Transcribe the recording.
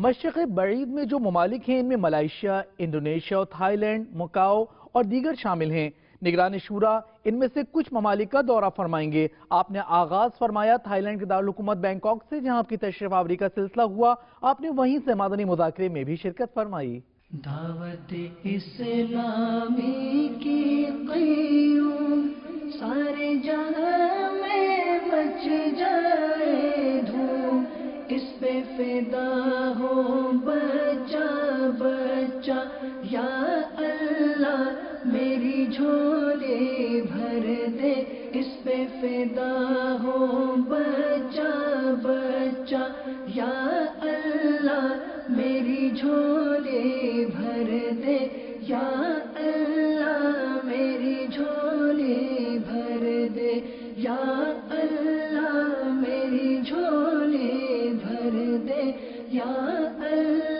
مشرق بعید میں جو ممالک ہیں ان میں ملائیشیا، انڈونیشیا اور تھائی لینڈ، مکاؤ اور دیگر شامل ہیں۔ نگران شورا ان میں سے کچھ ممالک کا دورہ فرمائیں گے۔ آپ نے آغاز فرمایا تھائی لینڈ کے دارالحکومت بینکاک سے، جہاں آپ کی تشریف آوری کا سلسلہ ہوا۔ آپ نے وہیں سے مدنی مذاکرے میں بھی شرکت فرمائی۔ دعوت اسلامی کی قیوم سارے جہاں میں مچ جائے دھوم، اس پہ فدا ہو بچہ بچہ، یا اللہ میری جھولی بھر دے، اس پہ فدا ہو بچہ بچہ، یا اللہ میری جھولی بھر دے، یا اللہ میری جھولی بھر دے، یا اللہ میری جھولی بھر دے، یا اللہ